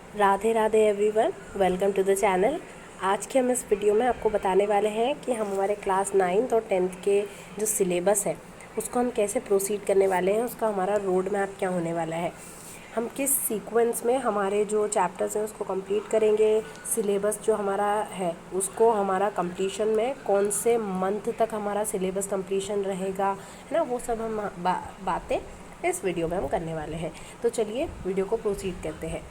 Radhe Radhe everyone, welcome to the channel. आज के हम इस वीडियो में आपको बताने वाले हैं कि हम हमारे क्लास 9th और 10th के जो सिलेबस है उसको हम कैसे प्रोसीड करने वाले हैं, उसका हमारा रोड मैप क्या होने वाला है, हम किस सीक्वेंस में हमारे जो चैप्टर्स हैं उसको कंप्लीट करेंगे, सिलेबस जो हमारा है उसको हमारा कंप्लीशन में कौन से मंथ तक हमारा सिलेबस कंप्लीशन रहेगा, है ना। वो सब हम बातें इस वीडियो में हम करने वाले हैं। तो चलिए वीडियो को प्रोसीड करते हैं।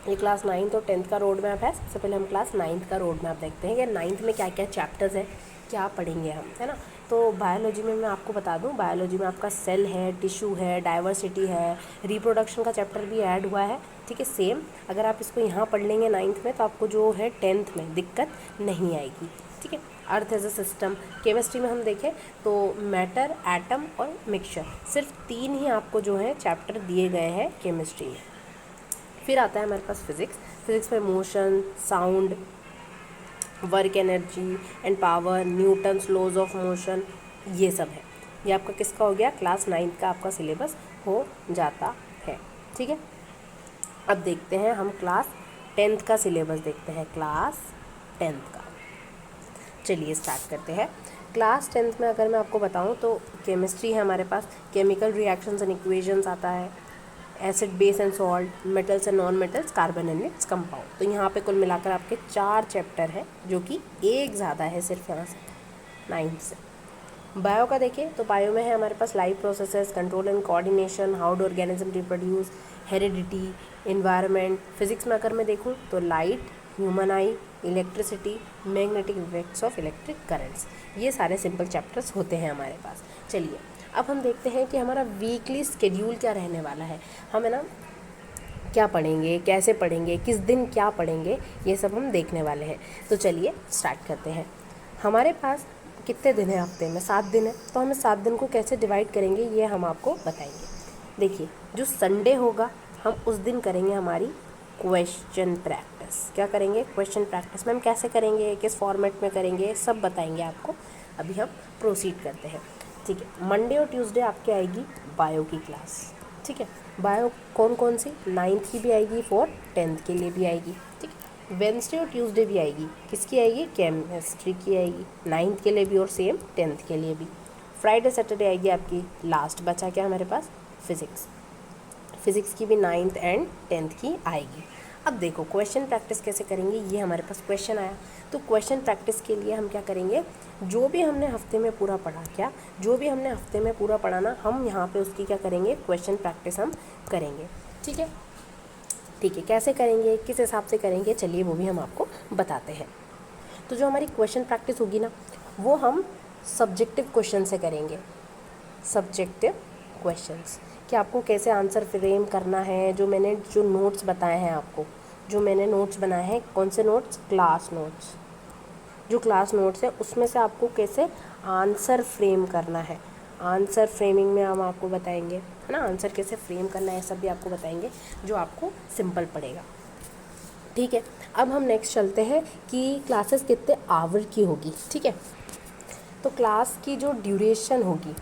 ये क्लास 9th और 10th का रोड मैप है। सबसे पहले हम क्लास 9th का रोड मैप देखते हैं कि 9th में क्या क्या चैप्टर्स है, क्या पढ़ेंगे हम, है ना। तो बायोलॉजी में मैं आपको बता दूं, बायोलॉजी में आपका सेल है, टिश्यू है, डाइवर्सिटी है, रिप्रोडक्शन का चैप्टर भी ऐड हुआ है। ठीक है, सेम अगर आप इसको यहाँ पढ़ लेंगे 9th में तो आपको जो है 10th में दिक्कत नहीं आएगी। ठीक है, earth as a system. Chemistry में हम देखें तो मैटर, एटम और मिक्सचर, सिर्फ 3 ही आपको जो है चैप्टर दिए गए हैं केमिस्ट्री में। फिर आता है हमारे पास फिज़िक्स। फिज़िक्स में motion, sound, work energy and power, Newton's laws of motion, ये सब है। ये आपका किसका हो गया, क्लास 9th का आपका सिलेबस हो जाता है। ठीक है, अब देखते हैं हम क्लास 10th का सिलेबस देखते हैं, क्लास 10th का। चलिए स्टार्ट करते हैं। क्लास 10th में अगर मैं आपको बताऊं तो केमिस्ट्री है हमारे पास, केमिकल रिएक्शंस एंड इक्वेशंस आता है, acid base and salt, metals and non metals, carbon and its compound. तो यहाँ पे कुल मिलाकर आपके 4 चैप्टर हैं, जो कि एक ज़्यादा है सिर्फ यहाँ से 9th से। बायो का देखिए तो बायो में है हमारे पास life processes, control and coordination, how do organism reproduce, heredity, environment. Physics में अगर मैं देखूँ तो light, human eye, electricity, magnetic effects of electric currents, ये सारे सिंपल चैप्टर्स होते हैं हमारे पास। चलिए अब हम देखते हैं कि हमारा वीकली स्केड्यूल क्या रहने वाला है, हम है ना क्या पढ़ेंगे, कैसे पढ़ेंगे, किस दिन क्या पढ़ेंगे, ये सब हम देखने वाले हैं। तो चलिए स्टार्ट करते हैं। हमारे पास कितने दिन है हफ्ते में, 7 दिन है, तो हमें 7 दिन को कैसे डिवाइड करेंगे ये हम आपको बताएंगे। देखिए जो संडे होगा हम उस दिन करेंगे हमारी क्वेश्चन प्रैक्टिस। क्या करेंगे, क्वेश्चन प्रैक्टिस। मैम कैसे करेंगे, किस फॉर्मेट में करेंगे, सब बताएंगे आपको। अभी हम प्रोसीड करते हैं। ठीक है, मंडे और ट्यूसडे आपके आएगी बायो की क्लास। ठीक है, बायो कौन कौन सी, 9th की भी आएगी, फॉर 10th के लिए भी आएगी। ठीक है, वेंसडे और ट्यूसडे भी आएगी, किसकी आएगी, केमिस्ट्री की आएगी, 9th के लिए भी और सेम 10th के लिए भी। फ्राइडे सैटरडे आएगी आपकी लास्ट, बचा क्या हमारे पास, फिज़िक्स। फिज़िक्स की भी 9th एंड 10th की आएगी। अब देखो क्वेश्चन प्रैक्टिस कैसे करेंगे, ये हमारे पास क्वेश्चन आया। तो क्वेश्चन प्रैक्टिस के लिए हम क्या करेंगे, जो भी हमने हफ्ते में पूरा पढ़ा, क्या जो भी हमने हफ्ते में पूरा पढ़ा ना, हम यहाँ पे उसकी क्या करेंगे, क्वेश्चन प्रैक्टिस हम करेंगे। ठीक है, ठीक है, कैसे करेंगे, किस हिसाब से करेंगे, चलिए वो भी हम आपको बताते हैं। तो जो हमारी क्वेश्चन प्रैक्टिस होगी ना, वो हम सब्जेक्टिव क्वेश्चन से करेंगे। सब्जेक्टिव क्वेश्चंस कि आपको कैसे आंसर फ्रेम करना है, जो नोट्स बताए हैं आपको, जो मैंने नोट्स बनाए हैं, कौन से नोट्स, क्लास नोट्स। जो क्लास नोट्स है उसमें से आपको कैसे आंसर फ्रेम करना है, आंसर फ्रेमिंग में हम आपको बताएंगे, है ना। आंसर कैसे फ्रेम करना है सब भी आपको बताएंगे, जो आपको सिंपल पड़ेगा। ठीक है, अब हम नेक्स्ट चलते हैं कि क्लासेस कितने आवर की होगी। ठीक है, तो क्लास की जो ड्यूरेशन होगी,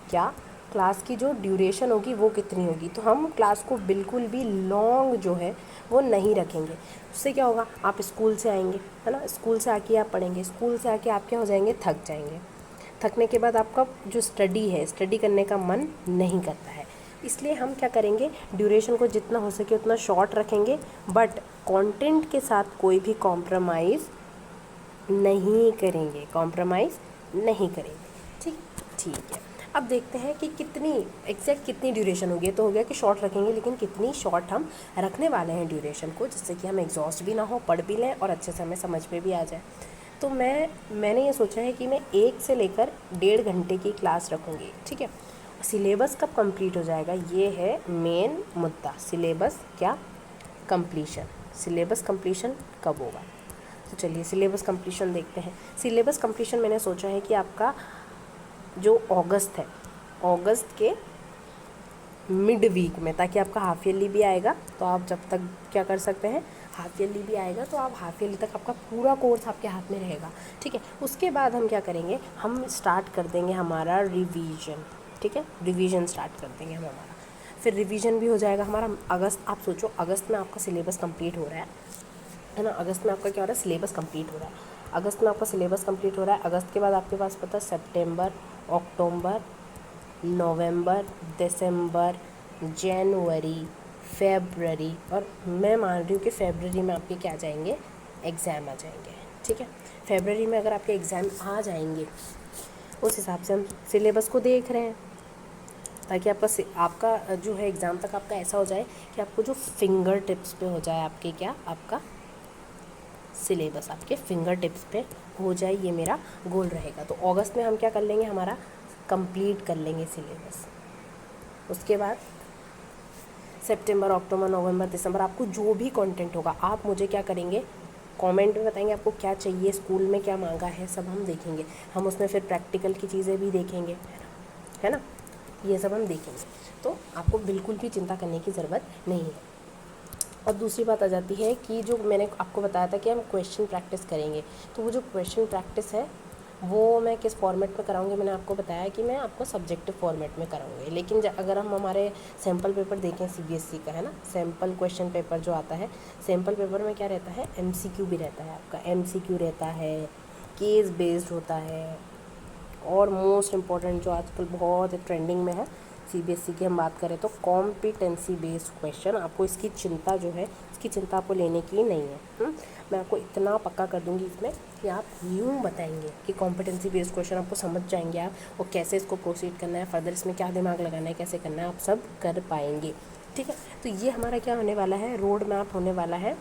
क्या क्लास की जो ड्यूरेशन होगी वो कितनी होगी, तो हम क्लास को बिल्कुल भी लॉन्ग जो है वो नहीं रखेंगे। उससे क्या होगा, आप स्कूल से आएंगे, है ना, स्कूल से आके आप पढ़ेंगे, स्कूल से आके आप क्या हो जाएंगे, थक जाएंगे। थकने के बाद आपका जो स्टडी है, स्टडी करने का मन नहीं करता है। इसलिए हम क्या करेंगे, ड्यूरेशन को जितना हो सके उतना शॉर्ट रखेंगे, बट कंटेंट के साथ कोई भी कॉम्प्रोमाइज़ नहीं करेंगे, कॉम्प्रोमाइज़ नहीं करेंगे। ठीक, ठीक है। अब देखते हैं कि कितनी एग्जैक्ट कितनी ड्यूरेशन होगी। तो हो गया कि शॉर्ट रखेंगे, लेकिन कितनी शॉर्ट हम रखने वाले हैं ड्यूरेशन को, जिससे कि हम एग्जॉस्ट भी ना हो, पढ़ भी लें और अच्छे से हमें समझ में भी आ जाए। तो मैंने ये सोचा है कि मैं 1 से लेकर 1.5 घंटे की क्लास रखूँगी। ठीक है, सिलेबस कब कंप्लीट हो जाएगा, ये है मेन मुद्दा। सिलेबस क्या कंप्लीशन, सिलेबस कंप्लीशन कब होगा। तो चलिए सिलेबस कंप्लीशन देखते हैं। सिलेबस कंप्लीशन मैंने सोचा है कि आपका जो अगस्त है, अगस्त के मिड वीक में, ताकि आपका हाफ ईयरली भी आएगा, तो आप जब तक क्या कर सकते हैं, हाफ ईयरली भी आएगा तो आप हाफ ईयरली तक आपका पूरा कोर्स आपके हाथ में रहेगा। ठीक है, उसके बाद हम क्या करेंगे, हम स्टार्ट कर देंगे हमारा रिवीजन। ठीक है, रिवीजन स्टार्ट कर देंगे हम हमारा। फिर रिवीजन भी हो जाएगा हमारा। अगस्त, आप सोचो अगस्त में आपका सिलेबस कंप्लीट हो रहा है ना। अगस्त में आपका क्या हो रहा है, सिलेबस कंप्लीट हो रहा है। अगस्त में आपका सिलेबस कंप्लीट हो रहा है। अगस्त के बाद आपके पास पता है सितंबर, अक्टूबर, नवंबर, दिसंबर, जनवरी, फेबररी, और मैं मान रही हूँ कि फेबररी में आपके क्या आ जाएंगे, एग्ज़ाम आ जाएंगे। ठीक है, फेबररी में अगर आपके एग्ज़ाम आ जाएंगे, उस हिसाब से हम सिलेबस को देख रहे हैं, ताकि आपका जो है एग्ज़ाम तक आपका ऐसा हो जाए कि आपको जो फिंगर टिप्स पे हो जाए आपके क्या, आपका सिलेबस आपके फिंगर टिप्स पे हो जाए, ये मेरा गोल रहेगा। तो अगस्त में हम क्या कर लेंगे, हमारा कंप्लीट कर लेंगे सिलेबस। उसके बाद सितंबर, अक्टूबर, नवंबर, दिसंबर, आपको जो भी कंटेंट होगा आप मुझे क्या करेंगे, कमेंट में बताएंगे आपको क्या चाहिए, स्कूल में क्या मांगा है, सब हम देखेंगे। हम उसमें फिर प्रैक्टिकल की चीज़ें भी देखेंगे, है ना, ये सब हम देखेंगे। तो आपको बिल्कुल भी चिंता करने की ज़रूरत नहीं है। अब दूसरी बात आ जाती है कि जो मैंने आपको बताया था कि हम क्वेश्चन प्रैक्टिस करेंगे, तो वो जो क्वेश्चन प्रैक्टिस है वो मैं किस फॉर्मेट में कराऊंगी, मैंने आपको बताया कि मैं आपको सब्जेक्टिव फॉर्मेट में कराऊंगी। लेकिन अगर हम हमारे सैम्पल पेपर देखें सीबीएसई का, है ना, सैम्पल क्वेश्चन पेपर जो आता है, सैम्पल पेपर में क्या रहता है, एमसीक्यू भी रहता है आपका, एमसीक्यू रहता है, केस बेस्ड होता है, और मोस्ट इम्पॉर्टेंट जो आजकल बहुत ट्रेंडिंग में है सीबीएसई की हम बात करें तो कॉम्पिटेंसी बेस्ड क्वेश्चन। आपको इसकी चिंता जो है, इसकी चिंता आपको लेने की नहीं है। मैं आपको इतना पक्का कर दूंगी इसमें कि आप यूँ बताएंगे कि कॉम्पिटेंसी बेस्ड क्वेश्चन आपको समझ जाएंगे आप, और कैसे इसको प्रोसीड करना है, फर्दर इसमें क्या दिमाग लगाना है, कैसे करना है, आप सब कर पाएंगे। ठीक है, तो ये हमारा क्या होने वाला है, रोड मैप होने वाला है।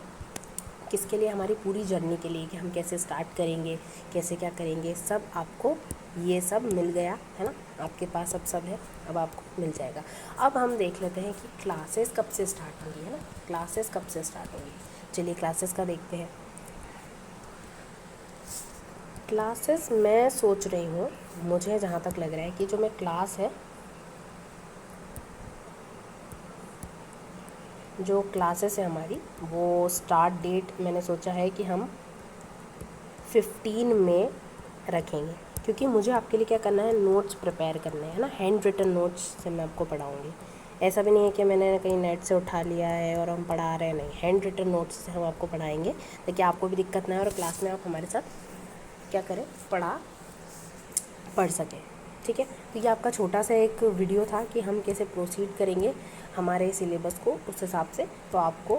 किसके लिए, हमारी पूरी जर्नी के लिए, कि हम कैसे स्टार्ट करेंगे, कैसे क्या करेंगे, सब आपको ये सब मिल गया है ना, आपके पास अब सब है, अब आपको मिल जाएगा। अब हम देख लेते हैं कि क्लासेस कब से स्टार्ट होंगी, है ना, क्लासेस कब से स्टार्ट होंगी। चलिए क्लासेस का देखते हैं। क्लासेस मैं सोच रही हूँ, मुझे जहाँ तक लग रहा है कि जो मैं क्लास है, जो क्लासेस है हमारी, वो स्टार्ट डेट मैंने सोचा है कि हम 15 में रखेंगे, क्योंकि मुझे आपके लिए क्या करना है, नोट्स प्रिपेयर करने हैं ना, हैंड रिटन नोट्स से मैं आपको पढ़ाऊँगी। ऐसा भी नहीं है कि मैंने कहीं नेट से उठा लिया है और हम पढ़ा रहे हैं, नहीं, हैंड रिटन नोट्स से हम आपको पढ़ाएंगे, ताकि आपको भी दिक्कत ना हो और क्लास में आप हमारे साथ क्या करें, पढ़ सकें। ठीक है, तो ये आपका छोटा सा एक वीडियो था कि हम कैसे प्रोसीड करेंगे हमारे सिलेबस को, उस हिसाब से तो आपको,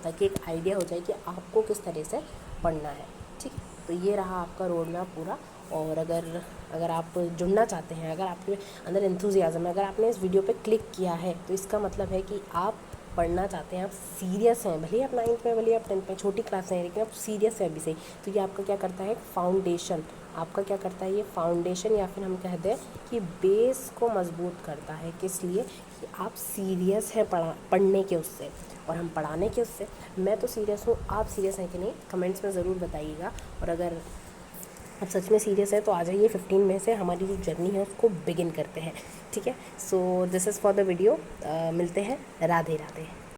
ताकि एक आइडिया हो जाए कि आपको किस तरह से पढ़ना है। ठीक है, तो ये रहा आपका रोड मैप पूरा। और अगर आप जुड़ना चाहते हैं, अगर आपके अंदर एंथुजियाज्म है, अगर आपने इस वीडियो पे क्लिक किया है, तो इसका मतलब है कि आप पढ़ना चाहते हैं, आप सीरियस हैं, भले आप 9th में, भले आप 10th में, छोटी क्लास हैं, लेकिन आप सीरियस हैं अभी से। तो ये आपका क्या करता है, फाउंडेशन, आपका क्या करता है, ये फाउंडेशन, या फिर हम कहते हैं कि बेस को मजबूत करता है। किस लिए, कि आप सीरियस हैं पढ़ने के उससे, और हम पढ़ाने के उससे। मैं तो सीरियस हूँ, आप सीरियस हैं कि नहीं, कमेंट्स में ज़रूर बताइएगा। और अगर आप सच में सीरियस है तो आ जाइए, 15 में से हमारी जो जर्नी है उसको बिगिन करते हैं। ठीक है, so this is for the video. मिलते हैं, राधे राधे।